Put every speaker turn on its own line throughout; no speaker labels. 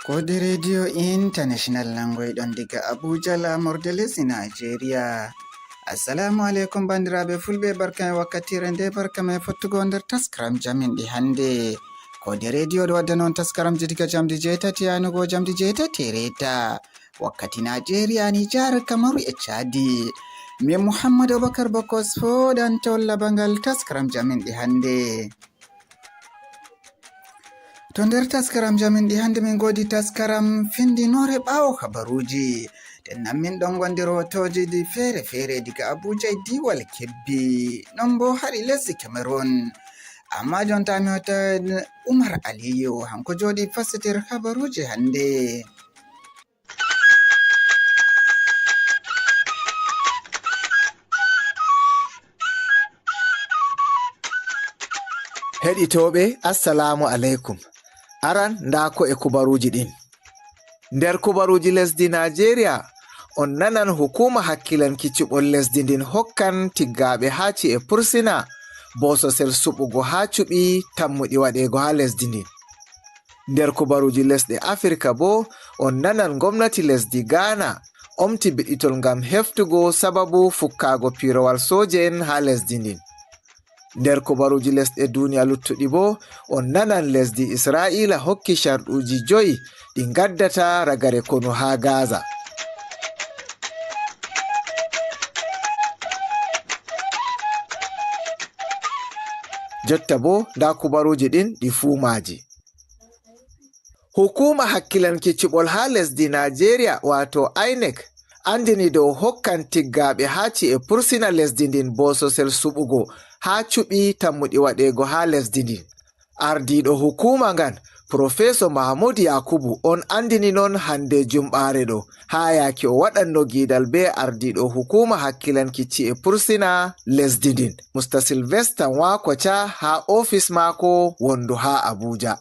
Kodi Radio International Langoy ɗon diga Abuja lamorde lesdi Nigeria. Assalamu alaikum bandiraɓe fulɓe, barka e wakkatire nde, barka me fottugo nder taskaram jamin ɗi hande. Kodi Radio ɗo wadda noon taskaramji diga jamdi 8 yanugo jamdi 8 reta wakkati Nigeria, Nijar, Kamaru e Chadi. Min Muhammad Abubakar Bokos foɗan tolla bangal taskaram jamin ɗi hande. To nder taskaram jamin ɗi hande min godi taskaram findinore ɓawo habaruji. Dennan min ɗon gondi rotoji di fere diga Abuja e diwal Kebbi, non bo hari lesdi Cameroon. Amma jonta mi hota Umar Aliyu hanko joɗi fasitir habaruji hande.
Heɗitoɓe, assalamu alaikum. Aran ndako e kubaruji ɗin. Nder kubaruji lesdi Nigeria, on nanan hukuma hakkilanki cuɓol lesdi ndin hokkan tiggaɓe ha ci'e pursina bososel suɓugo ha cuɓi tammuɗi waɗego ha lesdi ndin. Nder kubaruji lesɗe Afrika bo, on nanan gomnati lesdi Ghana omti biɗitol ngam heftugo sababu fukkago pirowal soje en ha lesdi ndin. Nder kubaruji lesɗe duniya luttuɗi bo, on nanan lesdi Isra'ila hokki sharɗuji 5 ɗi gaddata ragare konu ha Gaza. Jotta bo nda kubaruji ɗin ɗi fumaji. Hukuma hakkilanki cuɓol ha lesdi Nigeria wato INEC andini dow hokkan tiggaɓe ha ci'e pursina lesdi ndin bososel suɓugo ha cuɓi tammuɗi waɗego ha lesdi ndin. Ardiɗo hukuma ngan Professor Mahmoud Yakubu on andini non hande jumɓare ɗo ha yake o waɗanno gidal be ardiɗo hukuma hakkilanki ci'e pursina lesdi ndin Mr. Sylvester Nwakocha ha office mako wondu ha Abuja.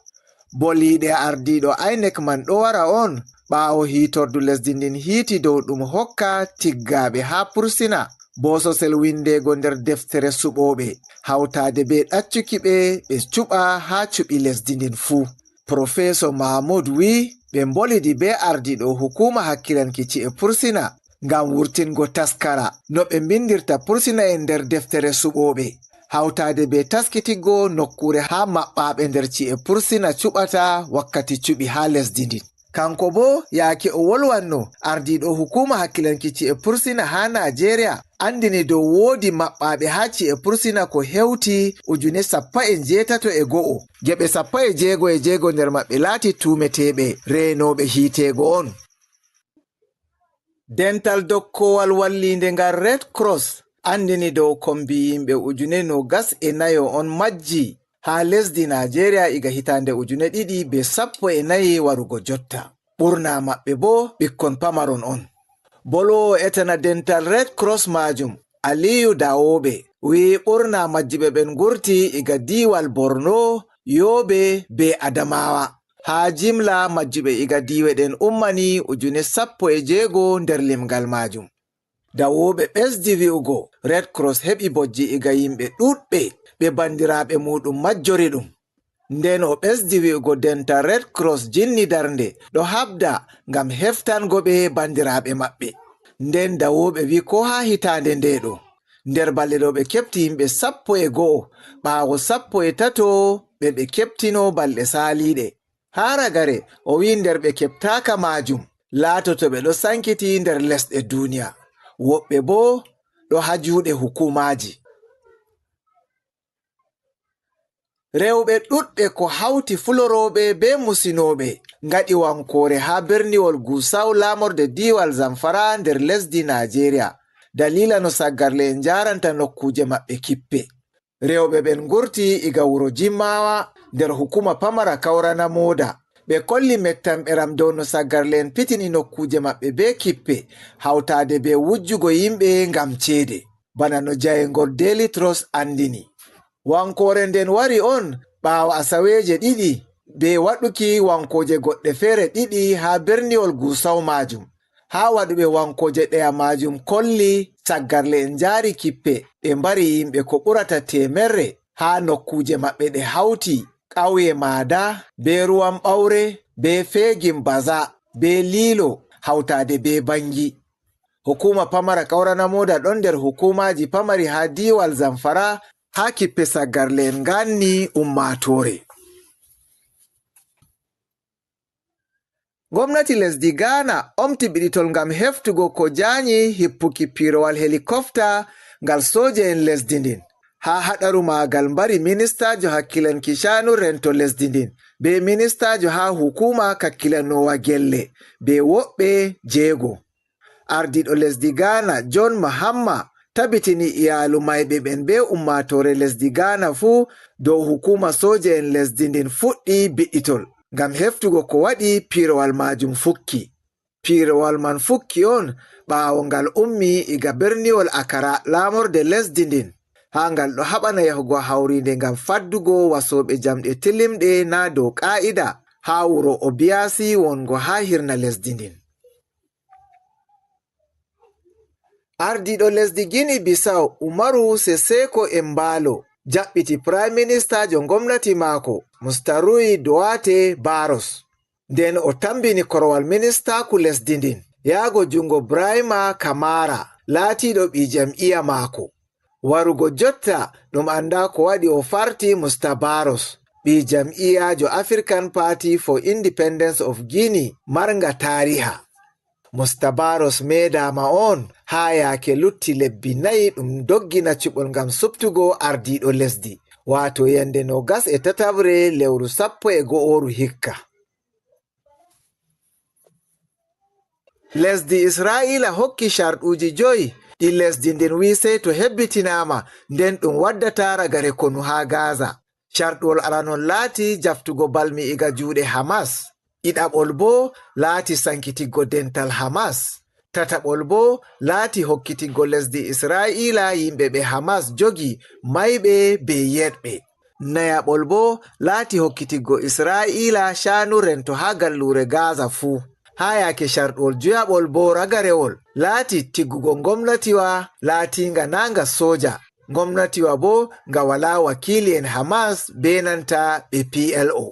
Boliɗe ardiɗo INEC man ɗo wara on ɓawo hitordu lesdi ndin hiiti dow ɗum hokka tiggaɓe ha pursina bososel windego nder deftere suɓoɓe hawtade be ɗaccukiɓe ɓe cuɓa ha cuɓi lesdi ndin fuu. Professor Mahmoud wi ɓe bolidi be ardiɗo hukuma hakkilanki ci'e pursina ngam wurtingo taskara no ɓe bindirta pursina en nder deftere suɓoɓe hawtade be taskitiggo nokkure ha maɓɓaɓe nder ci'e pursina cuɓata wakkati cuɓi ha lesdi ndin. Kanko bo yake o wolwanno ardiɗo hukuma hakkilanki ci'e pursina ha Nigeria andini dow woodi maɓɓaɓe ha ci'e pursina ko hewti 81 geɓe 16 nder maɓɓe laati tumeteɓe renoɓe hiitego on. Dental dokkowal wallinde ngal Red Cross andini dow kombi yimɓe 24 on majji ha lesdi Nigeria iga hitande 2014 warugo jotta. Ɓurna maɓɓe bo ɓikkon pamaron on. Bolowo etana Dental Red Cross majum Aliyu Dawoɓe wi ɓurna majjiɓe ɓen gurti iga diwal Borno, Yobe be Adamawa. Ha jimla majjiɓe iga diwe ɗen ummani 16 nder limgal majum. Dawoɓe ɓesdi wi'ugo Red Cross heɓi bojji iga yimɓe ɗuɗɓe ɓe bandiraɓe muɗum majjori ɗum. Nden o ɓesdi wi'ugo Dental Red Cross jinni darnde ɗo habda ngam heftango ɓe bandiraɓe maɓɓe. Nden Dawoɓe wi ko ha hitande nde ɗo nder balɗe ɗo ɓe kefti yimɓe 11 ɓawo 13 ɓe keftino balɗe saliɗe. Ha ragare o wi nder ɓe keftaka majum latoto ɓe ɗo sankiti nder lesɗe duniya, woɓɓe bo ɗo ha juuɗe hukumaji. Rewɓe ɗuɗɓe ko hawti fuloroɓe be musinoɓe ngaɗi wankore ha berniwol Gusau lamorde diwal Zamfara nder lesdi Nigeria dalila no saggarle en jaranta nokkuje maɓɓe kippe. Rewɓe ɓen gurti iga wuro Jimmawa nder hukuma pamara Kaurana Moda. Ɓe kolli mettanɓeram dow no saggarle en pitini nokkuje maɓɓe be kippe hawtade be wujjugo yimɓe ngam ceede bana no jayengol Daily Trust andini. Wankore nden wari on ɓawo asaweje 2 be waɗuki wankoje goɗɗe fere 2 ha berniwol Gusau majum. Ha waɗuɓe wankoje ɗaya majum kolli saggarle en jari kippe ɗe mbari yimɓe ko ɓurata 100 ha nokkuje maɓɓe ɗe hawti ƙauye Mada be Ruwan Ɓaure be fegin baza be lilo hautade be bangi. Hukuma pamara kaurana moda ɗon nder hukumaji pamari ha diwal Zamfara ha kippe sagarlen ganni ummatore. Gwamnati lesdi Ghana omti biɗitol ngam heftugo ko janyi hippuki pirowal helikofta ngal soja en lesdi ndin. Ha haɗaru magal mbari ministajo hakkilanki shanu rento lesdi ndin be ministajo ha hukuma kakkilanowa gelle be woɓɓe jego. Ardiɗo lesdi Ghana John Mahama tabitini iyalu mayɓe ɓen be ummatore lesdi Ghana fuu dow hukuma soja en lesdi ndin fuɗɗi biɗitol ngam heftugo ko waɗi pirowal majum fukki. Pirowal man fukki on ɓaawo ngal ummi iga berniwol Akara lamorde lesdi ndin ha ngal ɗo haɓana yahugo hawrinde ngam faddugo wasoɓe jamɗe tilimɗe na dow ƙa'ida ha wuro Obiasi wongo ha hirna lesdi ndin. Ardiɗo lesdi Guinea Bissau Umaru Seseko Embalo jaɓɓiti Prime Minister jo gomnati maako Mustarui Duarte Barros. Nden o tambini korowal ministaku lesdi ndin yaago jungo Brahima Kamara laatiɗo ɓi jam'iya maako. Warugo jotta ɗum anda ko waɗi o farti Musta Barros ɓi jam'iyajo African Party for Independence of Guinea marnga tariha. Musta Barros medama on ha yaake lutti lebbi 4 ɗum doggina cuɓol ngam suptugo ardiɗo lesdi wato yande 23 lewru 12 hikka. Lesdi Israila hokki sharɗuji 5 ɗi lesdi ndin wi sey to hebbitinama nden ɗum waddata ragare konu ha Gaza. Sharɗuwol aranon laati jaftugo balmi iga juuɗe Hamas. Ɗiɗaɓol bo laati sankitiggo dental Hamas. Tataɓol bo laati hokkitiggo lesdi Israila yimɓe ɓe Hamas jogi mayɓe be yeɗɓe. Nayaɓol bo laati hokkitiggo Israila shanu rento ha gallure Gaza fuu. Ha yaake sharɗuwol juyaɓol bo ragarewol laati tiggugo gomnatiwa laatinga nanga soja. Gomnatiwa bo nga wala wakili en Hamas benanta ɓe PLO.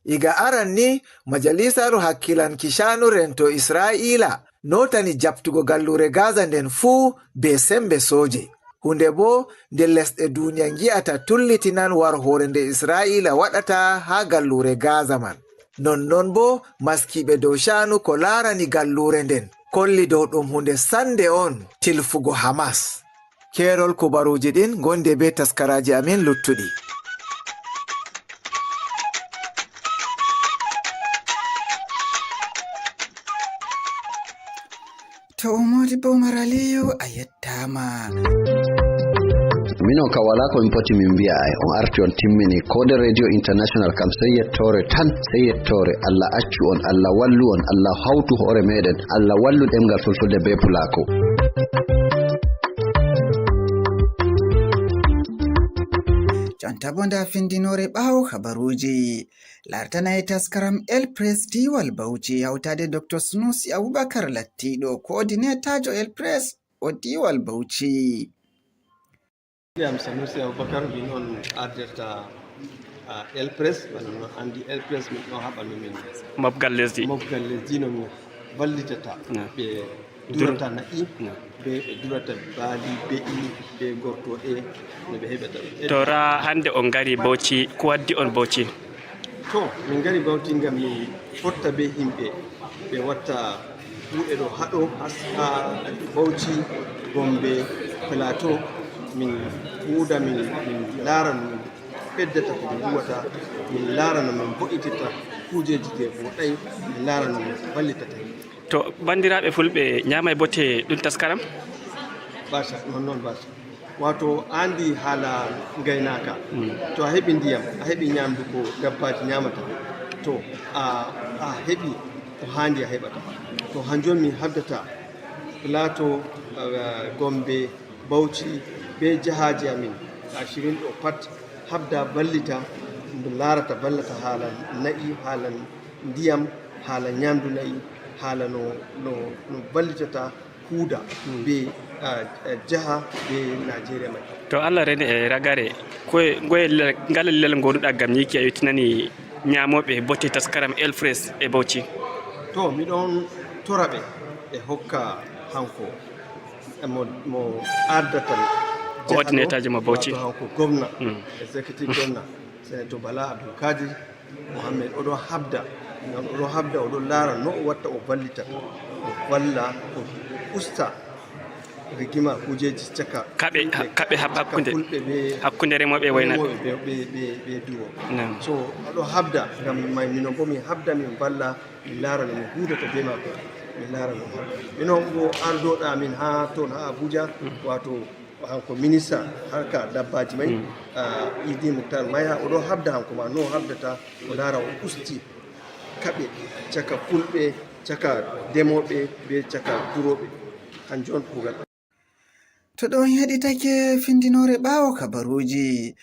Iga aran ni majalisaru hakkilanki shanu rento Israila notani jabtugo gallure Gaza nden fuu be sembe soje. Hunde bo nde lesɗe duniya ngi'ata tullitinan war hore nde Israila waɗata ha gallure Gaza man. Nonnon bo maskiɓe dow shanu ko larani gallure nden kolli dow ɗum hunde sande on tilfugo Hamas. Kerol kubaruji ɗin gonde be taskaraji amin luttuɗi.
To Modibo Maraliyu a yettama.
Minon ka wala ko min poti min mbi'a ay on arti on timmini kode radio international kam sey yettore tan sey yettore Allah accu on Allah wallu on Allah hawtu hore meɗen Allah wallu ɗemgal fulfulde be pulako.
Jonta bo nda findinore ɓawo habaruji lartanayi taskaram El Press diwal Bauchi hawtade Dr. Sunusi Abubakar Lattiɗo coordinator El Press o diwal Bauchi.
I'm Sanusi Abubakar, min on ardirta El Press, no andi El Press min ɗo haɓa no min mofgal lesdi no min vallitata ɓe durata na'i be ɓe durata baali be'i be gortoɗe no ɓe heɓata.
Tora hande on gari Bauchi, ko waddi on Bauchi?
To min gari Bauchi ngam min fotta be himɓe ɓe watta kuuɗe ɗo haɗo ha Bauchi, Gombe, Plateau. Min huuda min laara no min ɓeddata ko min huwata, min laara no min bo'itita kuujeji je boɗay, min laara no min wallitata.
To bandiraɓe fulɓe ñamay botte ɗum taskaram?
Basa non basa. Wato andi haala gaynaka. To a heɓi ndiyam, a heɓi ñamdu ko dabbaji ñamata. To a heɓi ko handi a heɓata. To hanjum min habdata Plateau, Gombe, Bauchi be jahaji amin 20 ɗo pat habda ballita ɗum larata ballata haala na'i, haala ndiyam, haala ñamdu na'i, haala no ballitata huuda be jaha be Nigeria mai.
To Allah reni e ragare ngoye ngal lel goduɗa gam yiki a yettinani ñamoɓe botte taskaram Elfres e Bauchi?
To miɗon toraɓe e hokka hanko mo addatan
coordinator mo Bauchi,
hanko gomna executive gomna senator Bala Abdul Kadir Mohammed oɗo habda oɗo laara no o watta o vallita o valla o usta rigima kujeji caka
kaɓe hakkunde remoɓe waynaɓe
ɓe duro so oɗo habda ngam may minon bo min habda min valla min laara no min hudata be makko min laara no minon bo ardoɗa min ha toon ha Abuja wato hanko ministre harka dabbaji may Idi Muktar Maiha oɗo habda hanko ma no habdata o laara o usti kaɓe caka fulɓe caka demoɓe be caka duroɓe hanjum on kugal.
To ɗon heɗitake findinore ɓaawo kabaruji.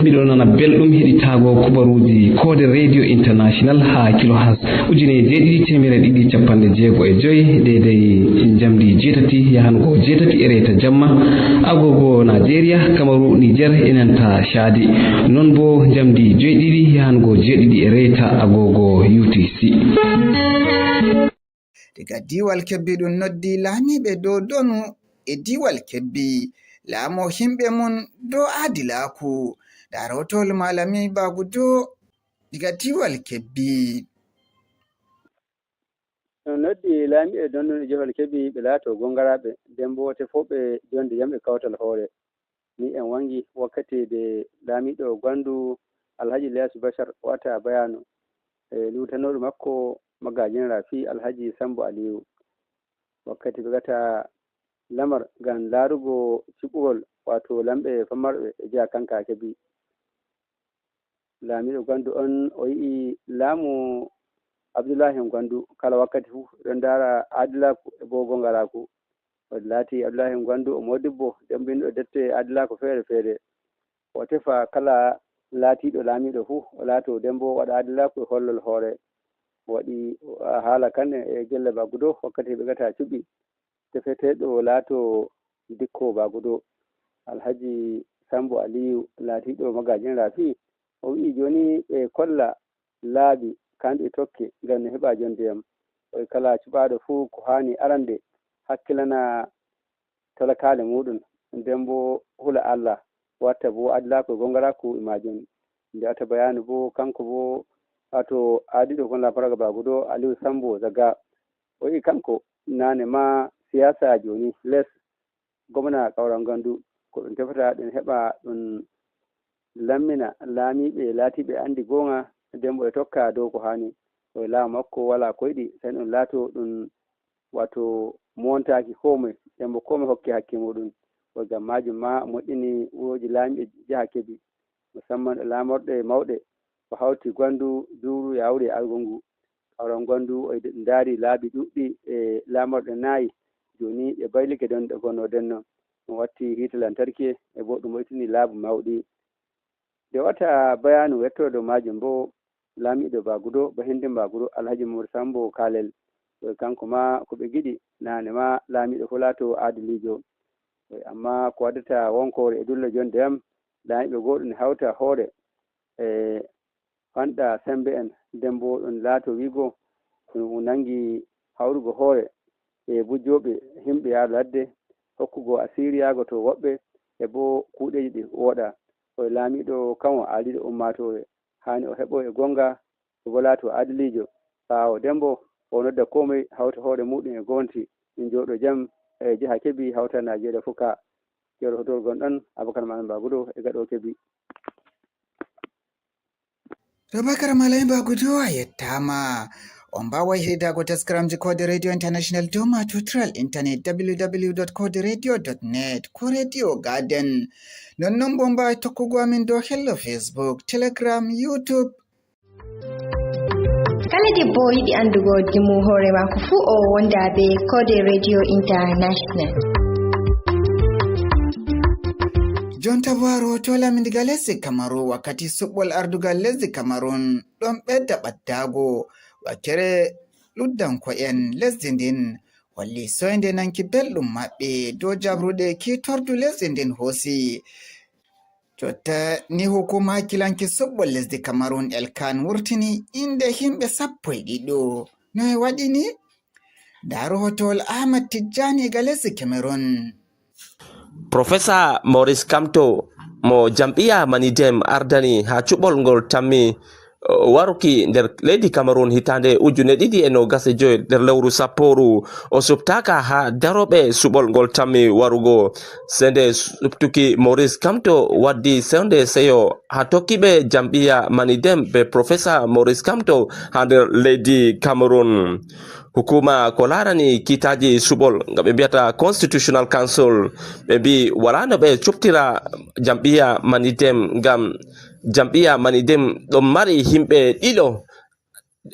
Miɗo nana belɗum heɗitago kubaruji Kode Radio International ha kilohas 1265 daidai jamdi 7 yahango 7 e reta jamma agogo Nigeria, Kamaru, Niger enanta Chadi, non bo jamdi 7 yahango 7 e reta agogo UTC.
Diga diwal Kebbi ɗum noddi laamiɓe dow donu e diwal Kebbi laamo himɓe mun dow aadilaaku. Darotol Malami Bagudo diga diwal Kebbi.
Noddi laamiɓe donu e diwal Kebbi ɓe laato gongaraɓe nden bo tefoɓe jonde yamɓe kawtal hoore. Ni en wangi wakkati de laamiɗo Gwandu Alhaji Ilyasu Bashar wata bayanu e lutanoɗo makko magajin rafi Alhaji Sambo Aliyu wakkati ɓe gata lamar ngam laarugo ciɓugol wato lamɓe famarɓe e jiha kanka Kebbi. Laamiɗo Gwandu on o yi'i laamu Abdullahi Gwandu kala wakkati fu ɗon ndaara aadilaku e bo gongaraku. O laati Abdullahi Gwandu o modibbo nden binɗo dette aadilaku feere feere o tefa kala laatiɗo laamiɗo fu o laato nden bo waɗa aadilaku e hollol hoore. Waɗi haala kan e gelle Bagudo wakkati ɓe gata cuɓi tefeteɗo laato dikko Bagudo Alhaji Sambo Aliyu laatiɗo magajin rafi o wi'i joni ɓe kolla laabi kanɗe tokke ngam no heɓa jondeyam o kala cuɓaɗo fuu ko hani arande hakkilana talakale muɗum nden bo hula Allah watta bo adilako gongaraku e majum nde ata bayanu bo kanko bo wato adiɗo gonla paraga Bagudo Aliyu Sambo Zaga o yi kanko nane ma siyasa joni les gomna Kauran Gandu ko ɗum tefata ɗum heɓa ɗum lammina laamiɓe laatiɓe andi gonga nden bo e tokka dow ko hani o laamu makko wala koyɗi sen ɗum laato ɗum wato montaki komoi nden bo komoi hokki hakke muɗum o gam majum ma moƴƴini wuroji laamiɓe jiha Kebbi musamman e lamorɗe mawɗe ko hawti Gwandu Duru Yawuri e Argungu Kauran Gwandu o ndaari laabi ɗuɗɗi e lamorɗe naayi joni ɗe baylike ɗon ɗe gonno denno ɗum watti hiite lantarki e bo ɗum moƴƴini laabi mawɗi nde wata bayanu wettoɗo majum bo laamiɗo Bagudo ba hindi Bagudo Alhaji Mamadou Sambo Kalel kanko ma ko ɓe giɗi nane ma laamiɗo hulato adilijo amma ko waddata wonkore e dulle jondeyam laamiɓe goɗɗum hawta hoore e fanɗa sembe en nden bo ɗum laato wigo ɗum nangi hawrugo hoore e bujjoɓe himɓe yaaro ladde hokkugo asiriyago to woɓɓe e bo kuuɗeji ɗi woɗa o laamiɗo kamo aliɗo ummatore hani o heɓo e gonga o laato adilijo ɓawo dembo o nodda komoi hawta hoore muɗum e gonti ɗum joɗo jaam e jiha Kebbi hawta Nigeria fuka jero hotol gonɗon Aboubacar Malami Bagudo e gaɗo Kebbi.
Aboubacar Malami Bagudo a yettama. On mbawai heɗitago taskaramji Kode Radio International dow matutral internet www.koderadio.net ko Radio Garden. Nonnon bo mbawai tokkugo amin dow hello Facebook, Telegram, YouTube.
Kala debbo yiɗi andugo dimu hoore mako fu o wonda be Kode Radio International.
Jonta Baro to lamin diga lesdi Kamaru wakkati suɓɓol ardugal lesdi Kamarun ɗon ɓedda ɓaddago wakkere luddanko'en lesdi ndin holli soyde nanki belɗum maɓɓe dow jabruɗe kitordu lesdi ndin hoosi. jotta ni hukuma kilanki sobbol lesdi Cameroon Elkan wurtini inde himɓe 12 no e waɗi ni darohotol Ahmad Tijjani ga lesdi Cameroon.
Professor Maurice Kamto mo jam'iya Manidem ardani ha cuɓol ngol tammi waruki nder leydi Cameroon hitande 2025 nder lewru sapporu o subtaka ha daroɓe suɓol ngol tammi warugo sende subtuki Maurice Kamto waddi sewde seyo ha tokkiɓe jam'iya Manidem be Professor Maurice Kamto ha nder leydi Cameroon. Hukuma ko larani kitaji suɓol nga ɓe mbiyata Constitutional Council ɓe mbi wala no ɓe cuɓtira jam'iya Manidem ngam jam'iya Manidem ɗon mari himɓe ɗiɗo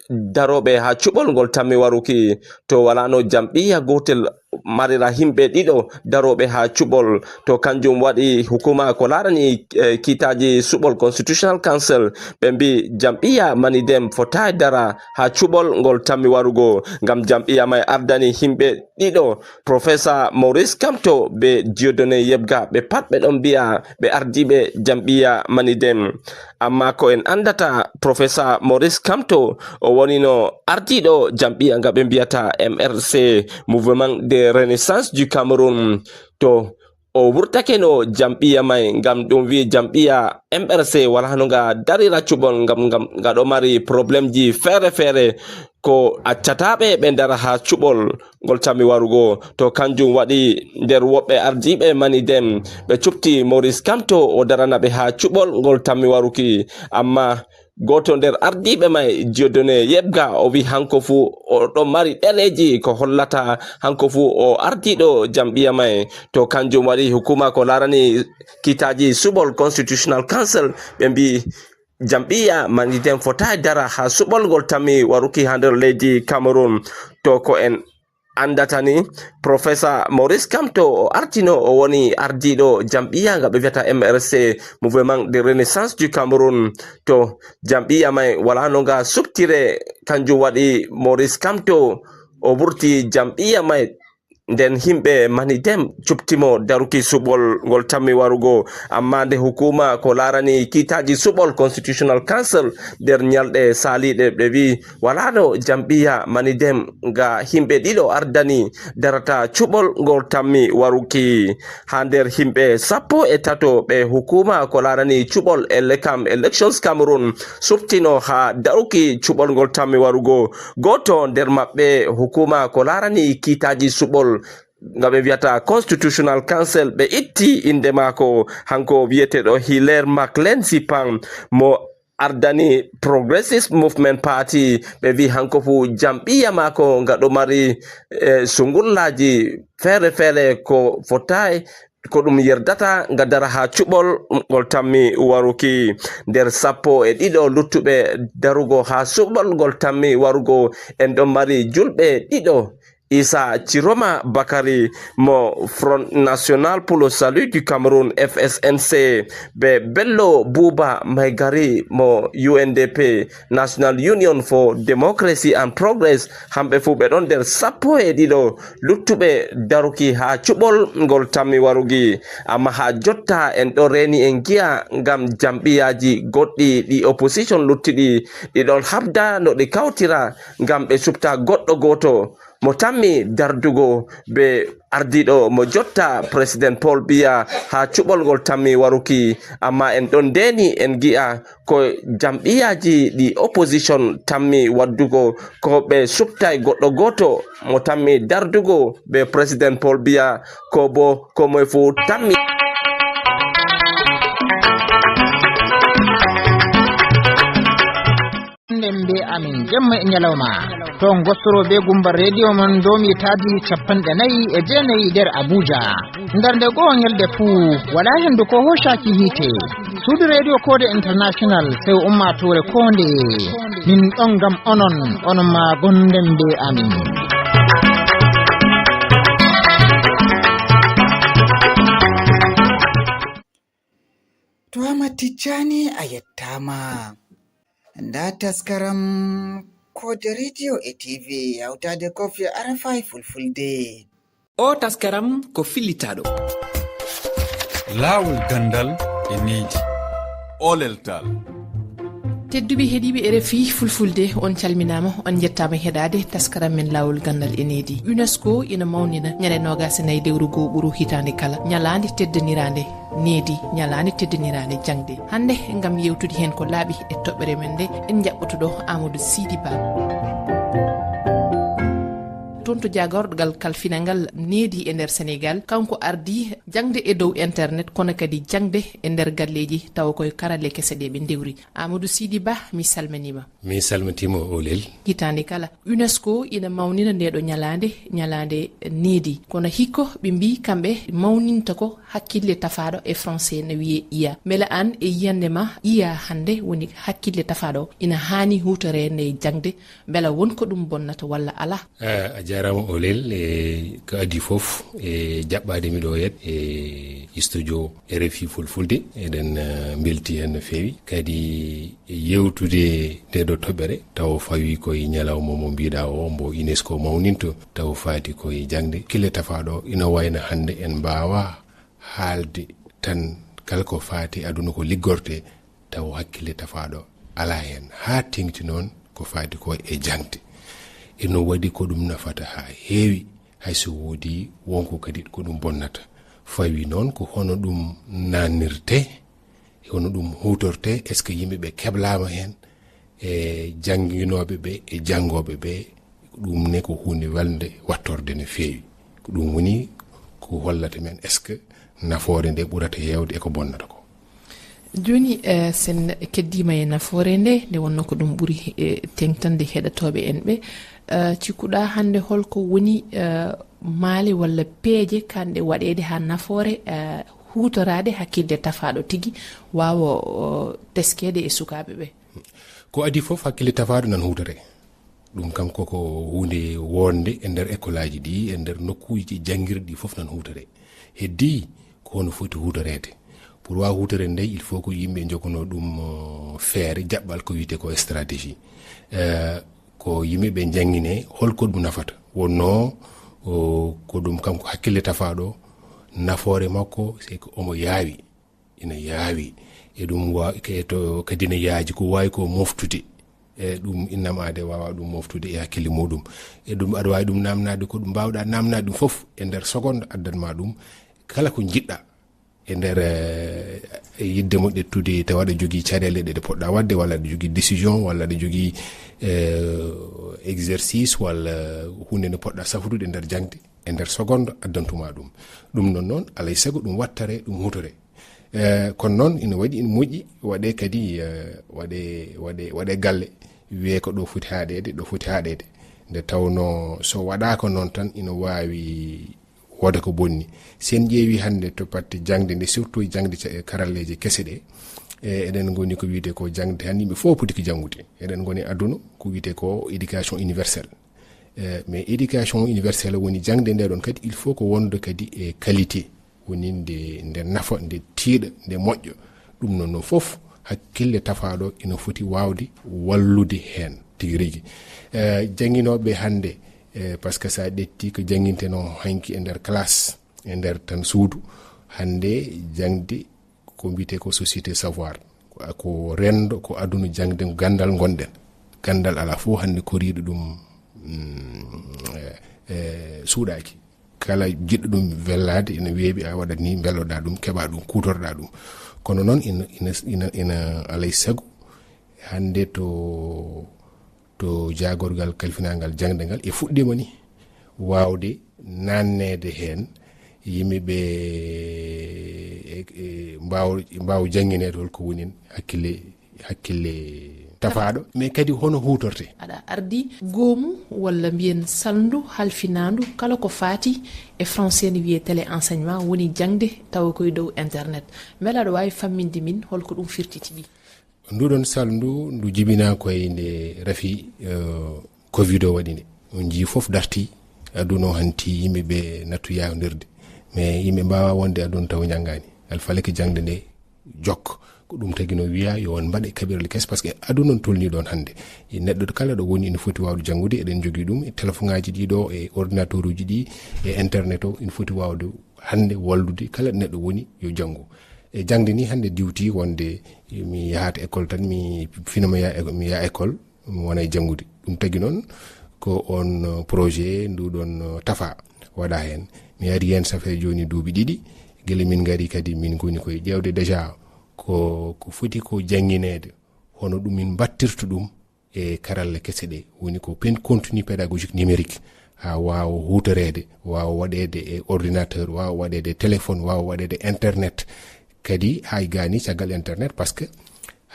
daroɓe ha cuɓol ngol tammi waruki to wala no jam'iya gotel marira himɓe ɗiɗo daroɓe ha cuɓol to kanjum waɗi hukuma ko larani kitaji suɓol Constitutional Council ɓe mbi jam'iya Manidem fota dara ha cuɓol ngol tammi warugo ngam jam'iya mai ardani himɓe ɗiɗo Professor Maurice Kamto be Dieudonné Yebga ɓe pat ɓe ɗon mbiya ɓe ardiɓe jam'iya Manidem amma ko en andata Professor Maurice Kamto o woni no ardiɗo jam'iya nga ɓe mbiyata MRC Mouvement de Renaissance du Cameroun to o wurtake no jam'iya mai ngam ɗum wi jam'iya MRC wala no nga darira cuɓol ngam nga ɗo mari probléme ji feere ko accataɓe ɓe ndara ha cuɓol ngol tammi warugo to kanjum waɗi nder woɓɓe ardiɓe Manidem ɓe cuɓti Maurice Kamto o daranaɓe ha cuɓol ngol tammi waruki amma goto nder ardiɓe mai Dieudonné Yebga o wi hanko fu o ɗon mari ɗereji ko hollata hanko fu o ardiɗo jam'iya mai to kanjum waɗi hukuma ko larani kitaji suɓol Constitutional Council ɓe mbi jam'iya Manidem fota dara ha suɓol ngol tammi waruki ha nder leydi Cameroon to ko en andata ni Professor Maurice Kamto o artino o woni ardiɗo jam'iya nga ɓe wiyata MRC Mouvement de Renaissance du Cameroun to jam'iya mai wala no nga subtire kanjum waɗi Maurice Kamto o wurti jam'iya mai nden himɓe Manidem cuɓtimo daruki suɓol ngol tammi warugo amma nde hukuma ko larani kitaji suɓol Constitutional Council nder nyalɗe saliɗe ɓe wi wala no jam'iya Manidem nga himɓe ɗiɗo ardani darata cuɓol ngol tammi waruki ha nder himɓe 13 ɓe hukuma ko larani cuɓol Elections Cameroon subtino ha daruki cuɓol ngol tammi warugo goto nder maɓɓe hukuma ko larani kitaji suɓol nga ɓe wiyata Constitutional Council ɓe itti inde mako hanko wiyeteɗo Hilaire Maclensi Pang mo ardani Progressive Movement Party ɓe wi hanko fu jam'iya mako nga ɗo mari sungullaji feere ko fotai ko ɗum yerdata nga dara ha cuɓol ngol tammi waruki nder 12 luttuɓe darugo ha suɓol ngol tammi warugo en ɗon mari julɓe ɗiɗo Issa Chiroma Bakari mo Front National pour le Salut du Cameroun FSNC be Bello Buba Maigari mo UNDP National Union for Democracy and Progress hamɓe fu ɓe ɗon nder 12 luttuɓe daruki ha cuɓol ngol tammi warugi amma ha jotta en ɗo reni en giya ngam jam'iyaji goɗɗi ɗi opposition luttiɗi ɗi ɗon habda no ɗi kawtira ngam ɓe subta goɗɗo goto mo tammi dardugo be ardiɗo mo jotta President Paul Biya ha cuɓol ngol tammi waruki amma en ɗon ndeni en gi'a ko jam'iyaji ɗi opposition tammi waddugo ko ɓe subtai goɗɗo goto mo tammi dardugo be President Paul Biya ko bo ko moye fu tammi
be amin jemma e nyalawma ton gostoro be gumbar radio mon domi taadi 49 nder Abuja ndarde go nyalde fu wala hendu ko hoshaki hite suudu radio Kode International sai ummatore konde min ɗon gam onon ma gonden be amin
to Ahmad Tijjani a yettama nda taskaram Kode radio e TV yawtade kofi RFI fulfulde
o taskaram ko fillitaɗo
lawol gandal
e needi olel tal
tedduɓe heeɗiɓe RFI fulfulde on calminama on jettama heɗade taskaram men lawol gandal e needi. UNESCO ina mawnina ñande 29 lewru goo ɓuuru hitande kala ñalande teddanirande needi, ñalande teddanirande jangde. Hande gam yewtude hen ko laaɓi e toɓɓere men nde en jaɓɓotoɗo Amadou Sidy Ba toon to jagorɗogal kalfinangal needi e nder Sénégal, kanko ardi jangde e dow internet kono kadi jangde e nder galleji taw koye karalle kese ɗe ɓe dewri. Amadou Sidy Ba, mi salminima.
Mi salmitima Olel.
Hitande kala UNESCO ina mawnina ndeɗo ñalande needi, kono hikko ɓe mbi kamɓe mawninta ko hakkille tafaɗo e français ne wiye iya. Beele an e yiyande ma iya hande woni hakkille tafaɗo ina hani hutore nde jangde, beela wonko ɗum bonnata walla ala?
Jarama Olel e ko adi fof e jaɓɓade miɗo yet e studio RFI fulfulde eɗen belti hen no fewi kadi yewtude ndeɗo toɓɓere taw fawi koye ñalawma mo mbiɗa o mbo UNESCO mawninto taw faati koye jangde kille tafaɗo ina wayno hande en mbawa haalde tan kala ko faati aduna ko liggorte taw hakkille tafaɗo ala hen ha tengti noon ko faati ko e jangde. eno waɗi ko ɗum nafata ha heewi hayso woodi wonko kadi ko ɗum bonnata fawi noon ko hono ɗum nannirte hono ɗum hutorte est ce que yimɓeɓe keblama hen e janguinoɓe ɓe e jangoɓe ɓe ɗum ne ko hunde walde wattorde no feewi ko ɗum woni ko hollata men est ce que nafoore nde ɓurata yewde eko bonnata ko.
Joni sen keddima e nafoore nde wonno ko ɗum ɓuuri tengtande heɗatoɓe en ɓe, cikkuɗa hande holko woni maali walla peeje kanɗe waɗede ha nafoore hutorade hakkille tafaɗo tigui wawa teskede e sukaɓe ɓe?
Ko adi foof hakkille tafaɗo nan hutore ɗum kam koko hunde wonde e nder école aji ɗi e nder nokkuji janguirɗi foof nan hutore heddi ko hono foti hutorede. Pour wa hutere nde il faut ko yimɓe jogono ɗum feere jaɓɓal ko wiyete ko stratégie ko yimɓeɓe jangine holko ɗum nafata wonno ko ɗum kam ko hakkille tafaɗo nafoore makko c'est que omo yaawi ina yaawi e ɗum to kadi ne yaaji ko wawi ko moftude e ɗum innamade wawa ɗum moftude e hakkille muɗum e ɗum aɗa wawi ɗum namnade ko ɗum mbawɗa namnade ɗum foof e nder seconde addanma ɗum kala ko jiɗɗa e nder yidde mo ƴettude tawa aɗa jogui caɗele ɗe poɗɗa wadde walla aɗa jogui décision walla aɗa jogui exercice walla hunde nde poɗɗa safrude e nder jangde e nder seconde addantuma ɗum noon alay saago ɗum wattare ɗum hutore kono noon ina waɗi ina moƴƴi waɗe kadi waɗe galle wiye ko ɗo foti haɗede nde tawno so waɗaka noon tan ina wawi woda ko bonni sen ƴeewi hande to patte jangde nde surtout jangde karalleje kese ɗe eɗen goni ko wiyete ko jangde han yimɓe fof poti ko jangude eɗen goni aduna ko wiyete ko éducation universelle mais éducation universelle woni jangde nde ɗon kadi il faut ko wonde kadi e qualité woni nde nafa nde tiiɗa nde moƴƴo ɗum noon fof hakkille tafaɗo ina foti wawde wallude hen tigi rigui janguinoɓe hande par ce que sa ɗetti ko janginteno hanki e nder classe e nder tan suudu hande jangde ko mbiyete ko société savoir ko rendo ko aduna jangde gandal gonɗen gandal ala fof hande koriɗo ɗum suuɗaki kala jiɗɗo ɗum wellade ina weeɓi a waɗat ni belloɗa ɗum keɓa ɗum kutorɗa ɗum kono noon ina alay saago hande to jagorgal kalfinangal jangde ngal e fuɗɗima ni wawde nannede hen yimɓeɓe mbaw janginede holko woni hakkille tafaɗo mais kadi hono hutorte.
Aɗa ardi goomu walla mbiyen salndu halfinandu kala ko fati e français ne wiye télé enseignement woni jangde tawa koye dow internet beela aɗa wawi famminde min holko ɗum firtiti ɗi?
Nduɗon salndu ndu jibina koye nde rafi covid o waɗi nde on jii foof darti aduna o hanti yimɓeɓe nattu yawdirde mais yimɓe mbawa wonde aduna taw janggani alfalake jangde nde jokka ko ɗum tagi no wiya yo on mbaɗe kaɓirɗe kes par ce que aduna on tolni ɗon hande neɗɗo kala ɗo woni ina foti wawde janggude eɗen jogui ɗum e téléphone ngaji ɗiɗo e ordinateur uji ɗi e internet o ina foti wawde hande wallude kala neɗɗo woni yo janggu e jangde ni hande diwti wonde mi yahata école tan mi finama mi ya école mi wona e jangude ɗum tagi noon ko on projet nduɗon tafa waɗa hen mi ari hen safe joni duuɓi 2 guila min gari kadi min goni koye ƴewde déjà ko foti ko jangguinede hono ɗum min battirta ɗum e karalle kese ɗe woni ko contenu pédagogique numérique ha wawa hutorede wawa waɗede e ordinateur wawa waɗede téléphone wawa waɗede internet kadi hay gani caggal internet par ce que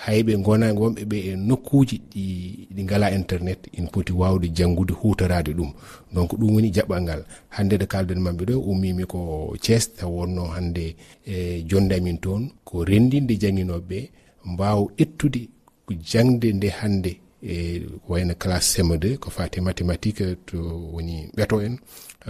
hayɓe gona gonɓe ɓe e nokkuji ɗi ngala internet in poti wawde janggude hutorade ɗum donc ɗum woni jaɓɓal ngal hande de kalden mamɓe ɗo ummimi ko Thiès taw wonno hande e jonde amin toon ko rendinde jangguinoɓeɓe mbaw ƴettude ko jangde nde hande e wayno classe CM2 ko fati mathématique to woni ɓeto en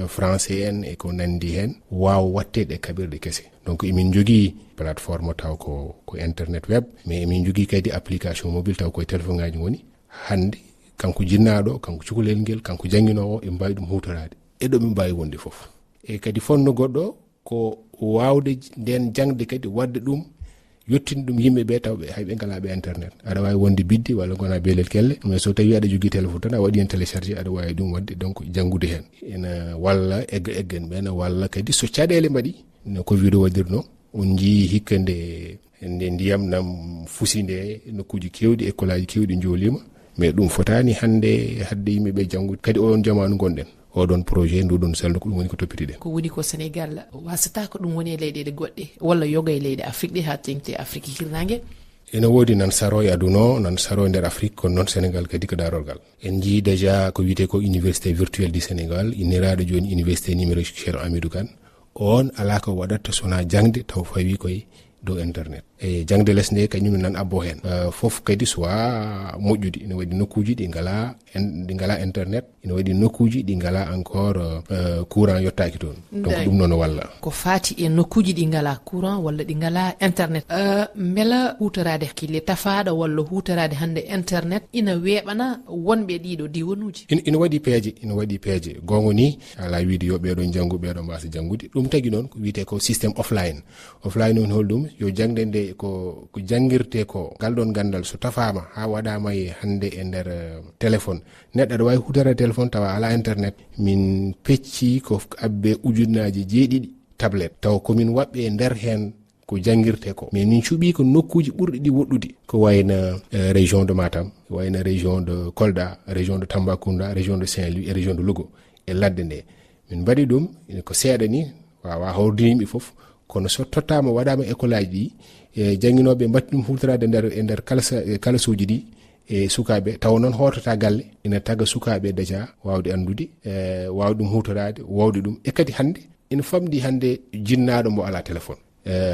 français en e ko nandi hen wawa wattede e kaɓirɗe kese donc emin jogui plateforme taw ko internet web mais emin jogui kadi application mobile taw koye téléphone ngaji woni hande kanko jinnaɗo kanko cukalel ngel kanko jangguinowo e mbawi ɗum hutorade e ɗo min mbawi wonde foof e kadi fonno goɗɗo ko wawde nden jangde kadi wadde ɗum yottini ɗum yimɓeɓe tawɓe hayɓe ngalaɓe internet aɗa wawi wonde biddi walla gona beelel kelle mais so tawi aɗa jogui téléphone tan a waɗi hen téléchargé aɗa wawi ɗum wadde donc janggude hen ena walla eggen ɓe ena walla kadi so caɗele mbaɗi no covid o waɗirno on jii hikka nde ndiyam nam fusi nde nokkuji kewɗi école aji kewɗi jolima mais ɗum fotani hande hadde yimɓeɓe janggude kadi on jamanu gonɗen oɗon projet nduɗon salno ko ɗum woni ko toppitiɗen
ko woni ko Sénégal wasata ko ɗum woni e leyɗeɗe goɗɗe walla yoga e leyɗe Afrique ɗe ha tengte Afrique hirnangue
ene woodi nan saro e aduna nan saro e nder Afrique kono noon Sénégal kadi ko darolgal en jii déjà ko wiyete ko université virtuelle du Sénégal inniraɗo joni université numérique Cheikh Hamidou Kane on ala ko waɗata sona jangde taw fawi koye dow internet e jangde lesnde kañum nan abbo hen fof kadi sowa moƴƴude ene waɗi nokkuji ɗi ngala internet ene waɗi nokkuji ɗi ngala encore courant yottaki toon donc ɗum noon walla
ko fati e nokkuji ɗi ngala courant walla ɗi ngala internet beela hutorade hakkille tafaɗo walla hutorade hande internet ina weeɓana wonɓe ɗiɗo diwanuji
ina waɗi peeje gonga ni ala wiide yo ɓeɗo janggu ɓeɗo mbasa janggude ɗum tagui noon ko wiyete ko systéme offline on holɗum yo jangde nde ko jangirte ko ngal ɗon gandal so tafama ha waɗama e hande e nder téléphone neɗɗo aɗa wawi hutorade téléphone tawa ala internet min pecci ko abbe ujunnaji 7 tablette taw komin waɓɓe e nder hen ko jangirte ko mais min cuuɓi ko nokkuji ɓurɗi ɗi woɗɗude ko wayno région de Matam wayno région de Kolda région de Tambacounda région de Saint-Louis et région de Louga e ladde nde min mbaɗi ɗum ko seeɗa ni wawa hawrude yimɓe foof kono so tottama waɗama école aji ɗi e jangguinoɓe mbatti ɗum hutorade e nder kalasuji ɗi e sukaɓe taw noon hotota galle ina taga sukaɓe déjà wawde andude wawde ɗum hutorade wawde ɗum e kadi hande ina famɗi hande jinnaɗo mbo ala téléphone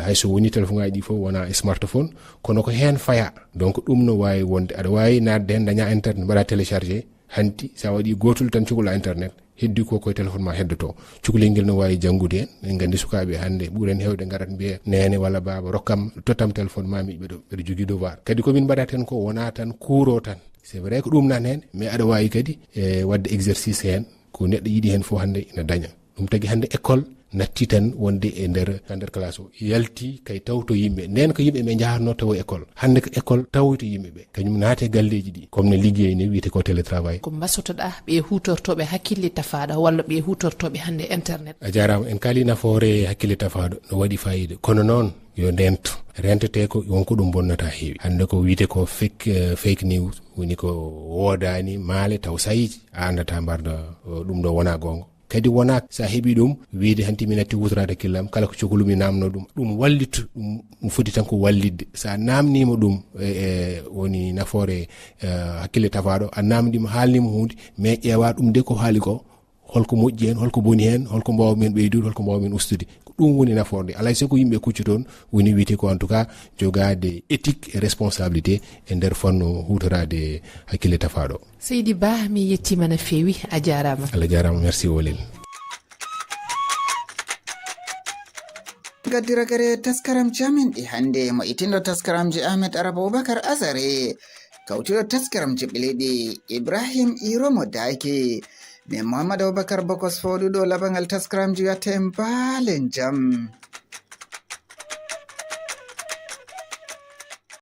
hayso woni téléphone ngaji ɗi fof wona e smartphone kono ko hen faya donc ɗum no wawi wonde aɗa wawi nadde hen daña internet mbaɗa téléchargé hanti sa waɗi gotol tan cukalaa internet heddi ko koye téléphone ma heddoto cukalel ngel no wawi janggude hen en gandi sukaɓe hande ɓuuren hewde garat mbiya nene walla baba rokkam tottam téléphone mami ɓeɗo jogui devoir kadi komin mbaɗata hen ko wona tan kuuro tan c'est vrai ko ɗum nan hen mais aɗa wawi kadi wadde exercice hen ko neɗɗo yiiɗi hen fof hande ina daña ɗum tagui hande école natti tan wonde e nder classe o yalti kay tawto yimɓe nden ko yimɓe ɓe jahatno tawa école hande ko école tawoyto yimɓeɓe kañum naate galleji ɗi comme ne liggey ni wiyete ko télétravail
ko mbasotoɗa ɓe hutortoɓe hakkille tafaɗo walla ɓe hutortoɓe hande internet
a jarama en kaali nafoore hakkille tafaɗo no waɗi fayida kono noon yo ndento rentete ko wonko ɗum bonnata heewi hande ko wiyete ko fake news woni ko wodani maale taw sayiji a andata mbarda ɗum ɗo wona gonga kadi wona sa heeɓi ɗum wiide hanti mi natti wutorade hakkillam kala ko cohlumi namno ɗum wallitu ɗum foti tan ko wallidde sa namnima ɗum woni nafoore hakkille tafaɗo a namdima haalnima hunde mais ƴeewa ɗum de ko haali ko holko moƴƴi hen holko boni hen holko mbawmin ɓeydude holko mbawmin ustude ɗum woni nafoorde alay sago yimɓe kuccu toon woni wiyete ko en tout cas jogade éthique et responsabilité e nder fanno hutorade hakkille tafaɗo
Seydi Ba mi yettima no fewi a jarama
Allah jarama merci wolel
gaddiragare taskaram jamin ɗi hande mo itindo taskaramji Ahmed Araba Boubacar Azare kawtiɗo taskaramji ɓileɗi Ibrahim Iromo Dake ne Muhammad Abubakar Bokos foɗuɗo labangal taskaramji wiyate mbalen jam